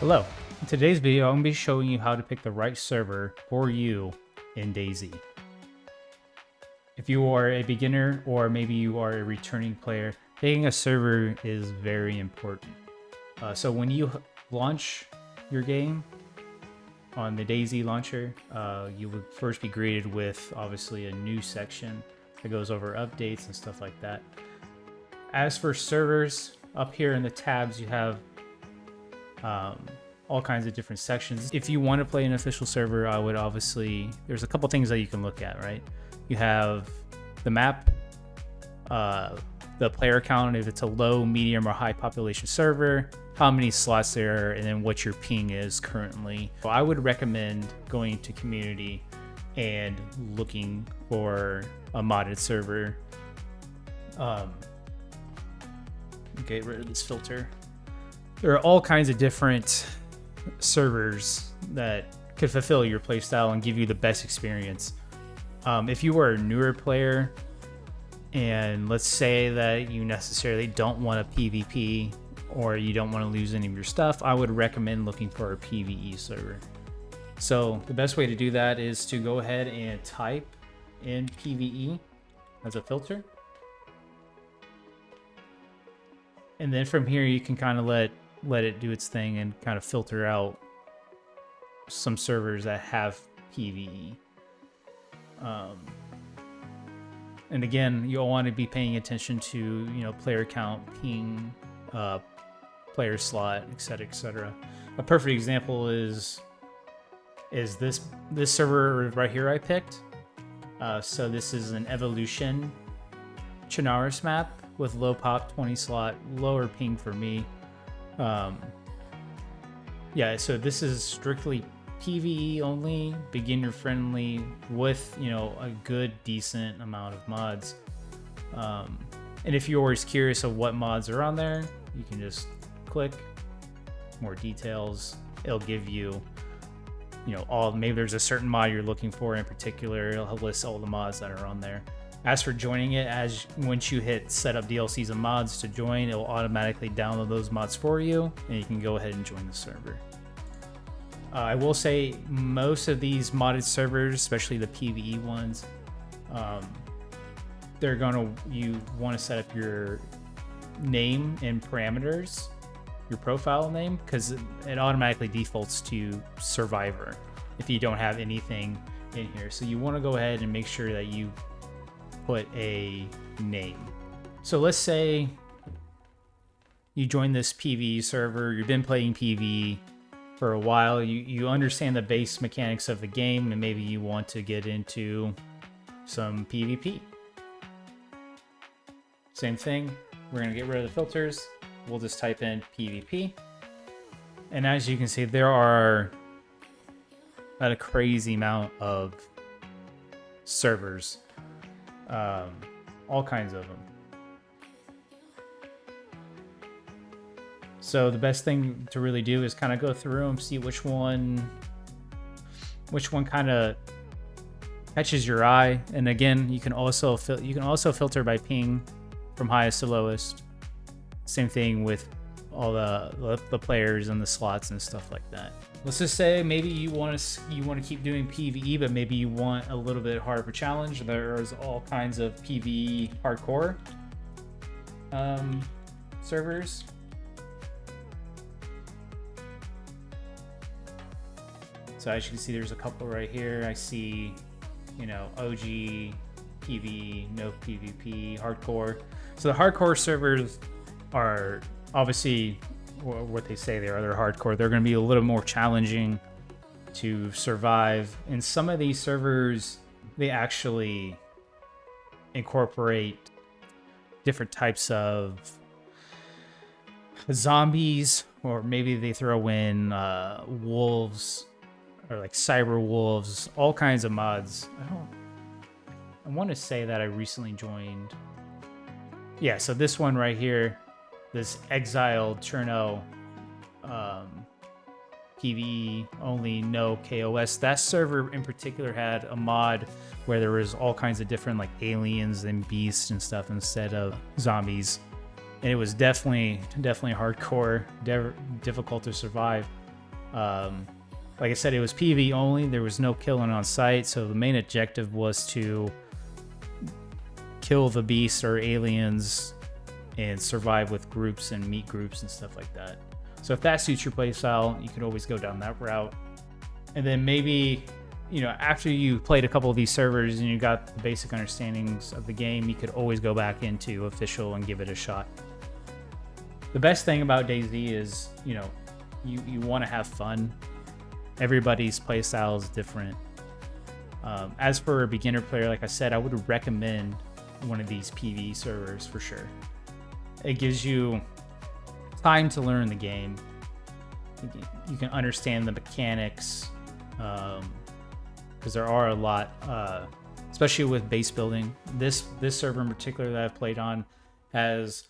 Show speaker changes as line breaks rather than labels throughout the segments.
Hello, in today's video I'm going to be showing you how to pick the right server for you in DayZ. If you are a beginner or maybe you are a returning player, picking a server is very important. So when you launch your game on the DayZ launcher, you would first be greeted with obviously a new section that goes over updates and stuff like that. As for servers, up here in the tabs you have all kinds of different sections. If you want to play an official server, I would obviously, there's a couple things that you can look at, right? You have the map, the player count, if it's a low, medium, or high population server, how many slots there are, and then what your ping is currently. So I would recommend going to community and looking for a modded server. Get rid of this filter. There are all kinds of different servers that could fulfill your playstyle and give you the best experience. If you are a newer player and let's say that you necessarily don't want a PvP or you don't want to lose any of your stuff, I would recommend looking for a PvE server. So the best way to do that is to go ahead and type in PvE as a filter. And then from here you can kind of let it do its thing and kind of filter out some servers that have PvE. And again, you'll want to be paying attention to, player count, ping, player slot, etc., etc. A perfect example is this server right here I picked. So this is an Evolution Chinaris map with low pop, 20 slot, lower ping for me. Yeah, so this is strictly PvE only, beginner friendly, with a good decent amount of mods. And if you're always curious of what mods are on there, you can just click more details. It'll give you maybe there's a certain mod you're looking for in particular. It'll list all the mods that are on there. As for joining it, once you hit set up DLCs and mods to join, it will automatically download those mods for you, and you can go ahead and join the server. I will say most of these modded servers, especially the PvE ones, you want to set up your name and parameters, your profile name, because it automatically defaults to Survivor if you don't have anything in here. So you want to go ahead and make sure that you put a name. So let's say you join this PvE server, you've been playing PvE for a while, you understand the base mechanics of the game, and maybe you want to get into some PvP. Same thing, we're going to get rid of the filters. We'll just type in PvP. And as you can see, there are a crazy amount of servers. All kinds of them. So the best thing to really do is kind of go through them, see which one kind of catches your eye. And again, you can also filter by ping from highest to lowest. Same thing with all the players and the slots and stuff like that. Let's just say maybe you want to keep doing PvE, but maybe you want a little bit harder of a challenge. There's all kinds of PvE hardcore servers. So as you can see, there's a couple right here. I see, OG, PvE, no PvP, hardcore. So the hardcore servers are obviously what they say they are. They're hardcore. They're going to be a little more challenging to survive. And some of these servers, they actually incorporate different types of zombies, or maybe they throw in wolves, or like cyber wolves, all kinds of mods. I want to say that I recently joined. Yeah, so this one right here, this Exiled Cherno, PvE only, no KOS. That server in particular had a mod where there was all kinds of different like aliens and beasts and stuff instead of zombies. And it was definitely hardcore, difficult to survive. Like I said, it was PvE only. There was no killing on site, so the main objective was to kill the beasts or aliens and survive with groups and meet groups and stuff like that. So if that suits your playstyle, you could always go down that route. And then maybe, you know, after you played a couple of these servers and you got the basic understandings of the game, you could always go back into official and give it a shot. The best thing about DayZ is, you know, you want to have fun. Everybody's playstyle is different. As for a beginner player, like I said, I would recommend one of these PvE servers for sure. It gives you time to learn the game. You can understand the mechanics, because there are a lot, especially with base building. This server in particular that I've played on has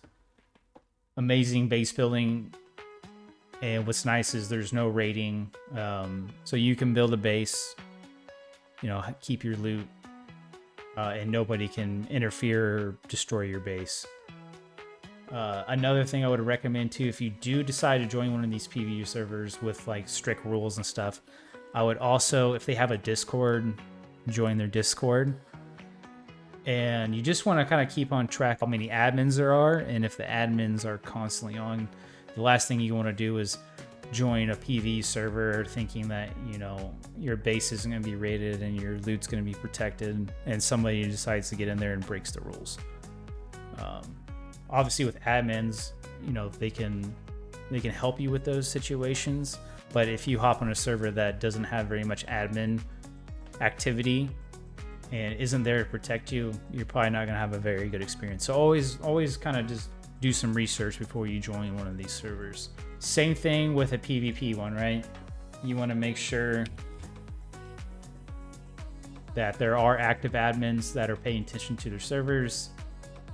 amazing base building, and what's nice is there's no rating, so you can build a base, you know, keep your loot, and nobody can interfere or destroy your base. Another thing I would recommend too, if you do decide to join one of these PvE servers with like strict rules and stuff, I would also, if they have a Discord, join their Discord. And you just want to kind of keep on track how many admins there are, and if the admins are constantly on, the last thing you want to do is join a PvE server thinking that, you know, your base isn't going to be raided and your loot's going to be protected, and somebody decides to get in there and breaks the rules. Obviously with admins, you know, they can help you with those situations, but if you hop on a server that doesn't have very much admin activity and isn't there to protect you, you're probably not going to have a very good experience. So always kind of just do some research before you join one of these servers. Same thing with a PvP one, right? You want to make sure that there are active admins that are paying attention to their servers,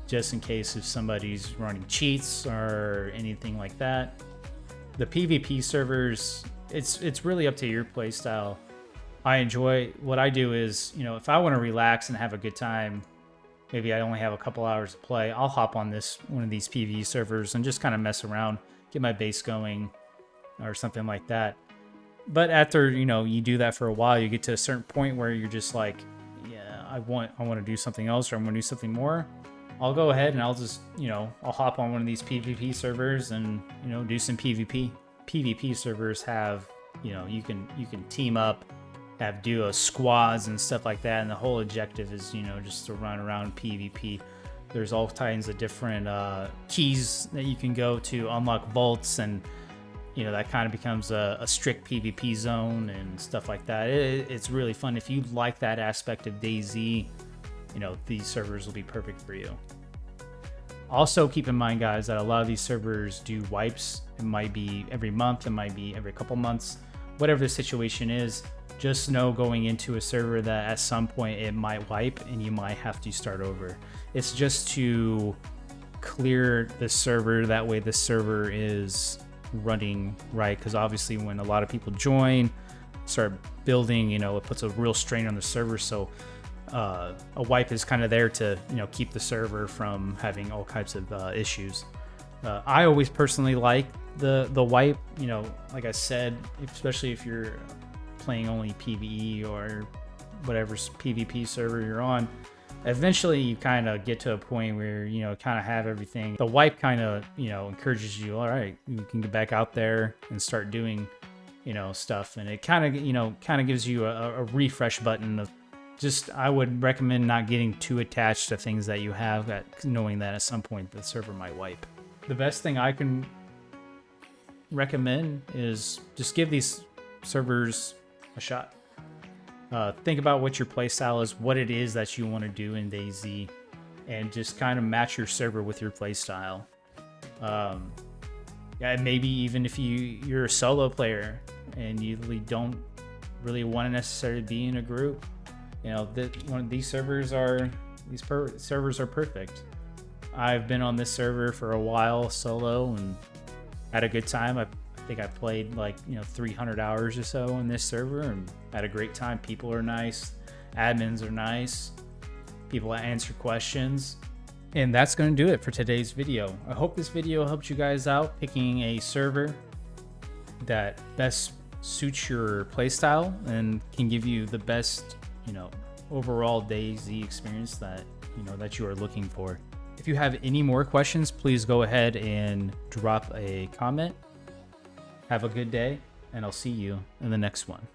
just in case if somebody's running cheats or anything like that. The PvP servers, it's really up to your play style. What I do is, you know, if I want to relax and have a good time, maybe I only have a couple hours to play, I'll hop on one of these PvE servers and just kind of mess around, get my base going or something like that. But after, you know, you do that for a while, you get to a certain point where you're just like, yeah, I want to do something else, or I want to do something more. I'll go ahead and I'll just, you know, I'll hop on one of these PvP servers and, you know, do some PvP. PvP servers have, you know, you can team up, have duo squads and stuff like that, and the whole objective is, you know, just to run around PvP. There's all kinds of different keys that you can go to unlock vaults, and, you know, that kind of becomes a strict PvP zone and stuff like that. It's really fun. If you like that aspect of DayZ, you know, these servers will be perfect for you. Also keep in mind, guys, that a lot of these servers do wipes. It might be every month, it might be every couple months, whatever the situation is. Just know going into a server that at some point it might wipe and you might have to start over. It's just to clear the server, that way the server is running right, because obviously when a lot of people join, start building, you know, it puts a real strain on the server. So a wipe is kind of there to, you know, keep the server from having all types of issues. I always personally like the wipe, you know, like I said, especially if you're playing only PvE or whatever PvP server you're on. Eventually you kind of get to a point where, you know, kind of have everything. The wipe kind of, you know, encourages you, all right, you can get back out there and start doing, you know, stuff. And it kind of, you know, gives you a refresh button of just, I would recommend not getting too attached to things that you have, knowing that at some point the server might wipe. The best thing I can recommend is just give these servers a shot. Think about what your playstyle is, what it is that you want to do in DayZ, and just kind of match your server with your playstyle. Yeah, maybe even if you're a solo player and you don't really want to necessarily be in a group, you know, these servers are perfect. I've been on this server for a while solo and had a good time. I think I played like, you know, 300 hours or so on this server and had a great time. People are nice, admins are nice, people answer questions. And that's going to do it for today's video. I hope this video helped you guys out picking a server that best suits your playstyle and can give you the best, overall DayZ experience that that you are looking for. If you have any more questions, please go ahead and drop a comment. Have a good day, and I'll see you in the next one.